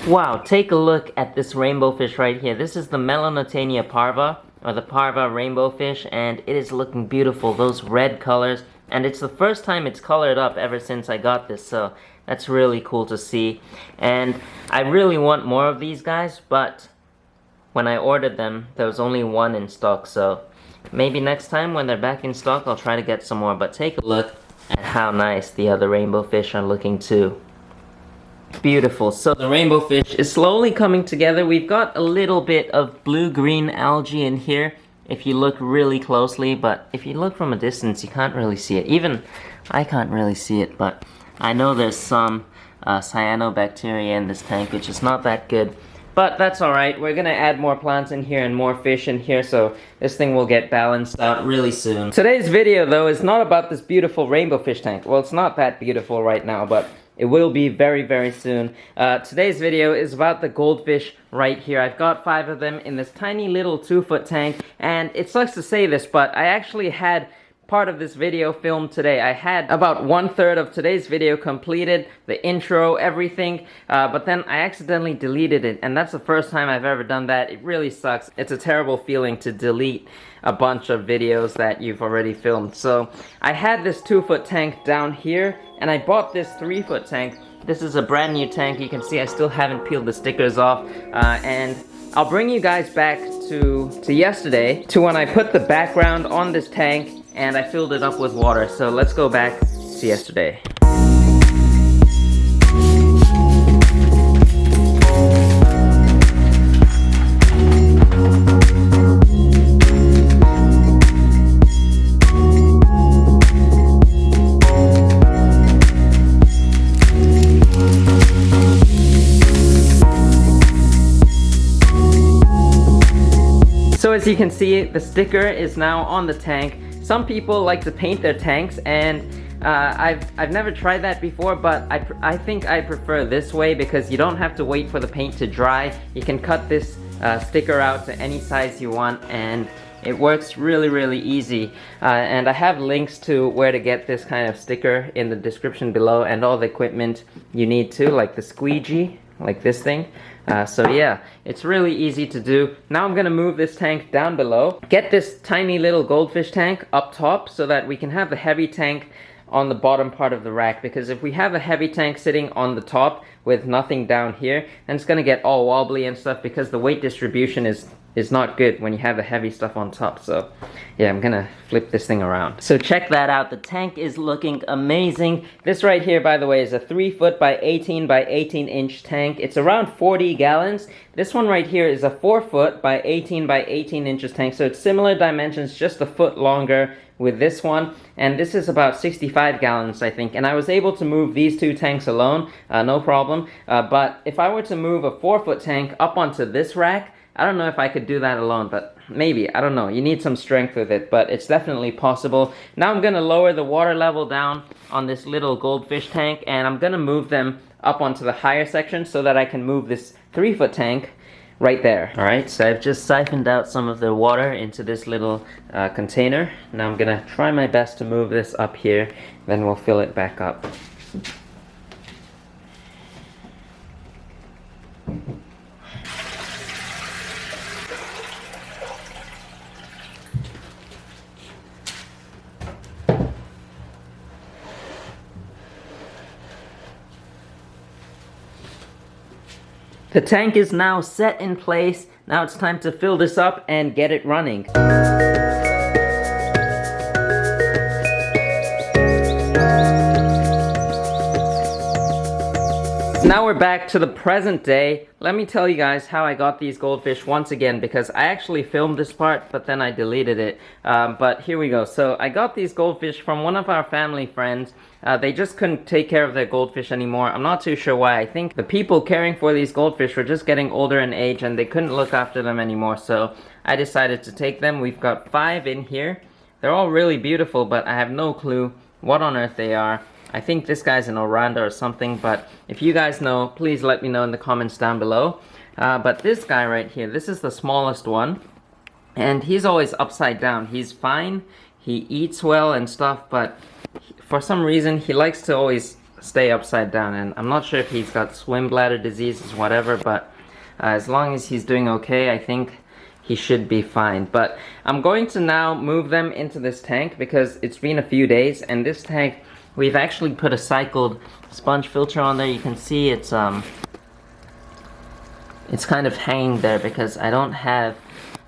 Wow, take a look at this rainbow fish right here. This is the 𝗯𝘂𝘀𝗶𝗿𝗲𝗀, or the parva rainbow fish, and it is looking beautiful. Those red colors, and it's the first time it's colored up ever since I got this, so that's really cool to see. And I really want more of these guys, but when I ordered them, there was only one in stock, so maybe next time when they're back in stock, I'll try to get some more. But take a look at how nice the other rainbow fish are looking too. Beautiful. So the rainbow fish is slowly coming together. We've got a little bit of blue-green algae in here if you look really closely, but if you look from a distance, you can't really see it. Even I can't really see it, but I know there's some cyanobacteria in this tank, which is not that good. But that's alright. We're gonna add more plants in here and more fish in here, so this thing will get balanced out really soon. Today's video, though, is not about this beautiful rainbow fish tank. Well, it's not that beautiful right now, but it will be very, very soon. Today's video is about the goldfish right here. I've got 5 of them in this tiny little 2-foot tank, and it sucks to say this, but I actually had part of this video filmed today. I had about 1/3 of today's video completed, the intro, everything, but then I accidentally deleted it, and that's the first time I've ever done that. It really sucks. It's a terrible feeling to delete a bunch of videos that you've already filmed. So I had this 2-foot tank down here, and I bought this 3-foot tank. This is a brand new tank. You can see I still haven't peeled the stickers off, and I'll bring you guys back to yesterday, to when I put the background on this tank and I filled it up with water. So let's go back to yesterday. So as you can see, the sticker is now on the tank. Some people like to paint their tanks, and I've never tried that before, but I think I prefer this way because you don't have to wait for the paint to dry. You can cut this sticker out to any size you want, and it works really, really easy. And I have links to where to get this kind of sticker in the description below, and all the equipment you need to, like the squeegee, like this thing. So yeah, it's really easy to do. Now I'm gonna move this tank down below, get this tiny little goldfish tank up top so that we can have the heavy tank on the bottom part of the rack, because if we have a heavy tank sitting on the top with nothing down here, then it's gonna get all wobbly and stuff because the weight distribution is not good when you have the heavy stuff on top. So yeah, I'm gonna flip this thing around. So check that out. The tank is looking amazing. This right here, by the way, is a 3-foot by 18 by 18 inch tank. It's around 40 gallons. This one right here is a 4-foot by 18 by 18 inches tank. So it's similar dimensions, just a foot longer with this one. And this is about 65 gallons, I think. And I was able to move these 2 tanks alone, no problem. But if I were to move a 4-foot tank up onto this rack, I don't know if I could do that alone, but maybe, I don't know. You need some strength with it, but it's definitely possible. Now I'm gonna lower the water level down on this little goldfish tank, and I'm gonna move them up onto the higher section so that I can move this 3-foot tank right there. Alright, so I've just siphoned out some of the water into this little container. Now I'm gonna try my best to move this up here, then we'll fill it back up. The tank is now set in place. Now it's time to fill this up and get it running. Now we're back to the present day. Let me tell you guys how I got these goldfish once again, because I actually filmed this part, but then I deleted it. But here we go. So I got these goldfish from one of our family friends. They just couldn't take care of their goldfish anymore. I'm not too sure why. I think the people caring for these goldfish were just getting older in age and they couldn't look after them anymore. So I decided to take them. We've got 5 in here. They're all really beautiful, but I have no clue what on earth they are. I think this guy's an oranda or something, but if you guys know, please let me know in the comments down below. But this guy right here, this is the smallest one, and he's always upside down. He's fine, he eats well and stuff, but for some reason he likes to always stay upside down, and I'm not sure if he's got swim bladder disease or whatever, but as long as he's doing okay, I think he should be fine. But I'm going to now move them into this tank because it's been a few days, and this tank, we've actually put a cycled sponge filter on there. You can see it's kind of hanging there because I don't have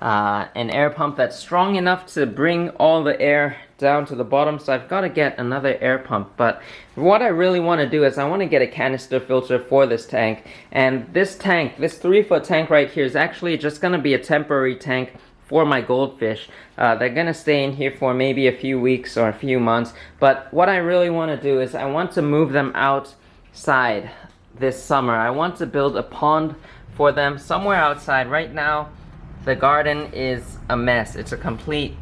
an air pump that's strong enough to bring all the air down to the bottom, so I've got to get another air pump. But what I really want to do is I want to get a canister filter for this tank, and this tank, this 3-foot tank right here, is actually just going to be a temporary tank for my goldfish. They're going to stay in here for maybe a few weeks or a few months, but what I really want to do is I want to move them outside this summer. I want to build a pond for them somewhere outside. Right now the garden is a mess. It's a complete,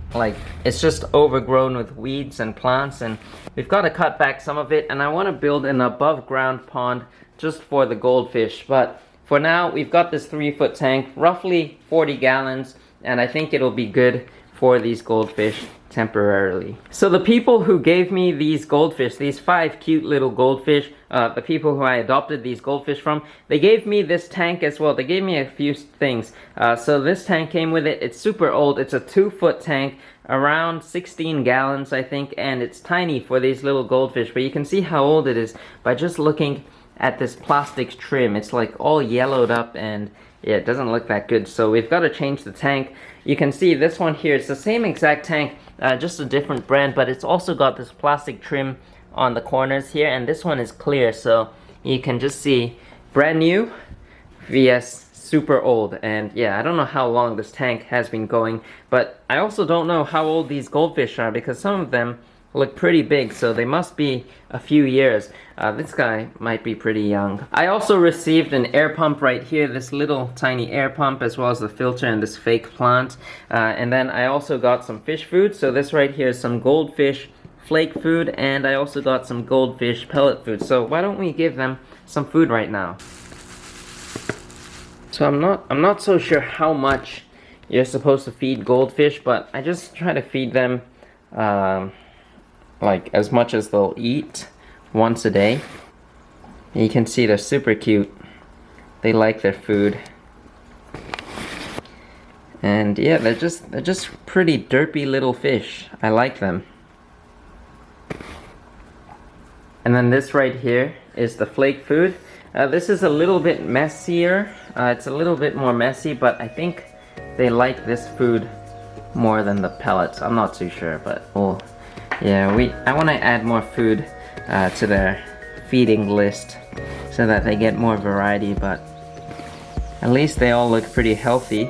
it's just overgrown with weeds and plants, and we've got to cut back some of it, and I want to build an above ground pond just for the goldfish. But for now, we've got this 3-foot tank, roughly 40 gallons, and I think it'll be good for these goldfish temporarily. So the people who gave me these goldfish, these 5 cute little goldfish, the people who I adopted these goldfish from, they gave me this tank as well. They gave me a few things. So this tank came with it. It's super old. It's a 2-foot tank, around 16 gallons I think, and it's tiny for these little goldfish, but you can see how old it is by just looking at this plastic trim. It's like all yellowed up, and yeah, it doesn't look that good. So we've got to change the tank. You can see this one here, it's the same exact tank, just a different brand, but it's also got this plastic trim on the corners here, and this one is clear, so you can just see brand new vs super old. And yeah, I don't know how long this tank has been going, but I also don't know how old these goldfish are because some of them look pretty big, so they must be a few years. This guy might be pretty young. I also received an air pump right here, this little tiny air pump, as well as the filter and this fake plant. And then I also got some fish food. So this right here is some goldfish flake food, and I also got some goldfish pellet food. So why don't we give them some food right now? So I'm not so sure how much you're supposed to feed goldfish, but I just try to feed them like as much as they'll eat once a day. You can see they're super cute. They like their food. And yeah, they're just pretty derpy little fish. I like them. And then this right here is the flake food. This is a little bit messier. It's a little bit more messy, but I think they like this food more than the pellets. I'm not too sure, but yeah, I want to add more food to their feeding list so that they get more variety, but at least they all look pretty healthy.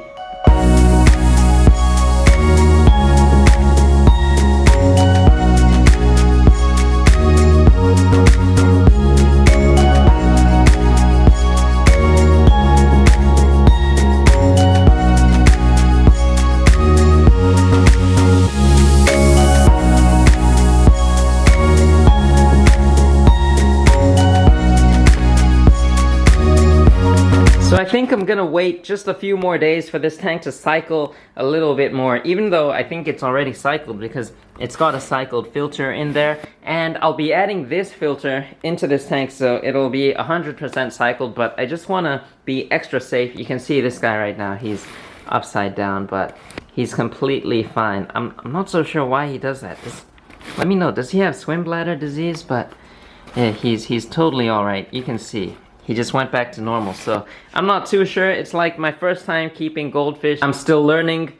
So I think I'm gonna wait just a few more days for this tank to cycle a little bit more, even though I think it's already cycled because it's got a cycled filter in there, and I'll be adding this filter into this tank, so it'll be 100% cycled, but I just wanna be extra safe. You can see this guy right now, he's upside down, but he's completely fine. I'm not so sure why he does that. Let me know, does he have swim bladder disease? But yeah, he's totally alright. You can see he just went back to normal, so I'm not too sure. It's like my first time keeping goldfish. I'm still learning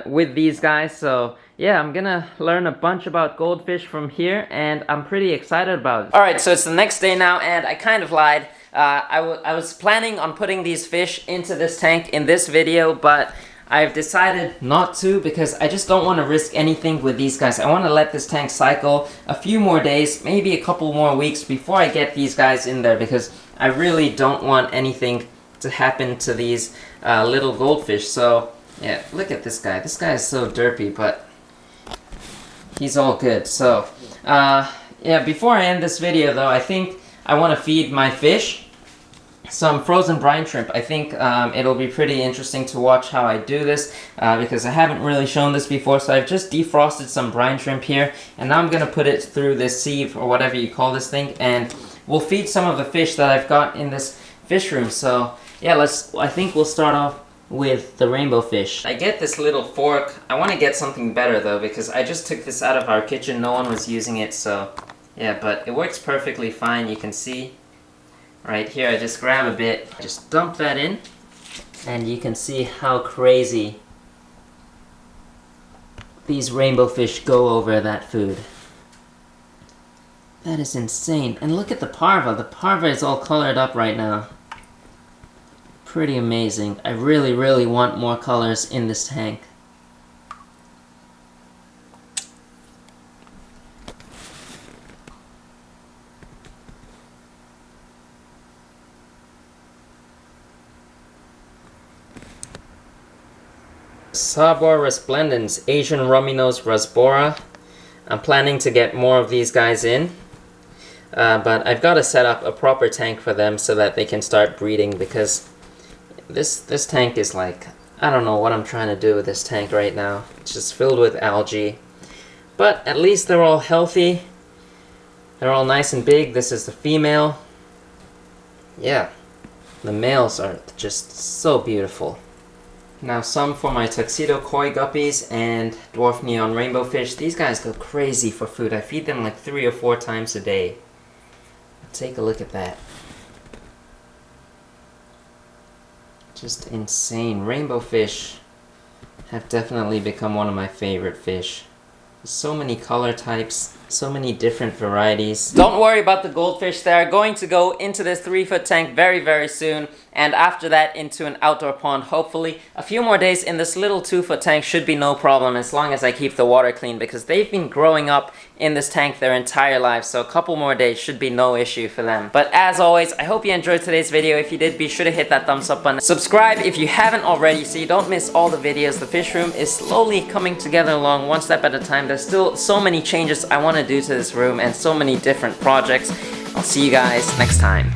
with these guys, so yeah, I'm gonna learn a bunch about goldfish from here, and I'm pretty excited about it. Alright, so it's the next day now, and I kind of lied. I was planning on putting these fish into this tank in this video, but I've decided not to because I just don't want to risk anything with these guys. I want to let this tank cycle a few more days, maybe a couple more weeks before I get these guys in there, because I really don't want anything to happen to these little goldfish. So yeah, look at this guy. This guy is so derpy, but he's all good. So yeah, before I end this video though, I think I want to feed my fish. some frozen brine shrimp. I think it'll be pretty interesting to watch how I do this because I haven't really shown this before. So I've just defrosted some brine shrimp here, and now I'm gonna put it through this sieve or whatever you call this thing, and we'll feed some of the fish that I've got in this fish room. So yeah, I think we'll start off with the rainbow fish. I get this little fork. I want to get something better though, because I just took this out of our kitchen. No one was using it, so yeah, but it works perfectly fine. You can see right here, I just grab a bit, just dump that in, and you can see how crazy these rainbow fish go over that food. That is insane. And look at the parva. The parva is all colored up right now. Pretty amazing. I really, really want more colors in this tank. Sabor resplendens, Asian rummy nose rasbora. I'm planning to get more of these guys in. But I've got to set up a proper tank for them so that they can start breeding, because this tank is like, I don't know what I'm trying to do with this tank right now. It's just filled with algae. But at least they're all healthy. They're all nice and big. This is the female. Yeah, the males are just so beautiful. Now some for my 𝗯𝘂𝘀𝗶𝗿𝗀𝘀 and dwarf neon rainbow fish. These guys go crazy for food. I feed them like 3 or 4 times a day. Take a look at that. Just insane. Rainbow fish have definitely become one of my favorite fish. So many color types, so many different varieties. Don't worry about the goldfish. They are going to go into this 3-foot tank very, very soon, and after that into an outdoor pond, hopefully. A few more days in this little 2-foot tank should be no problem, as long as I keep the water clean, because they've been growing up in this tank their entire lives, so a couple more days should be no issue for them. But as always, I hope you enjoyed today's video. If you did, be sure to hit that thumbs up button. Subscribe if you haven't already so you don't miss all the videos. The fish room is slowly coming together along, one step at a time. There's still so many changes I want to do to this room and so many different projects. I'll see you guys next time.